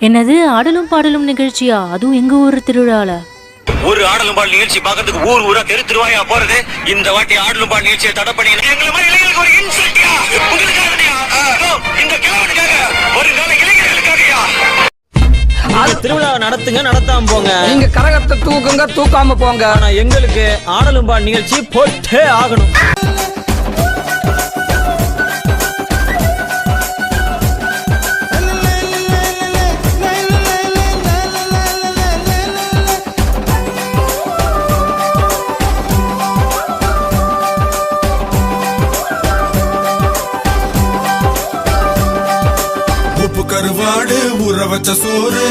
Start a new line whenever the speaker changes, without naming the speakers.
என்னது ஆடலும் பாடலும் நிகழ்ச்சியா? அதுவும் எங்க ஊர் திருவிழால?
ஒரு ஆடலும் பாடல் நிகழ்ச்சி பார்க்கறதுக்கு ஊர் ஊரா தெருவாயா போறது. இந்த வாட்டி ஆடலும் பாடல் நிகழ்ச்சியை தடை பண்ணி எங்களை மாதிரி இளைஞர்களுக்கு ஒரு இன்சல்ட்டியா உங்களுக்காகயா? இந்த கிழவனுக்காக வருங்கால இளைஞர்களுக்காகயா? திருவிழா நடத்துங்க, நடத்தாம போங்க.
நீங்க கரகத்தை தூக்குங்க, தூக்காம போங்க.
ஆனா எங்களுக்கு ஆடலும் பாடல் நிகழ்ச்சி போட்டே ஆகணும்.
கருவாடு ஊற வச்ச சோறு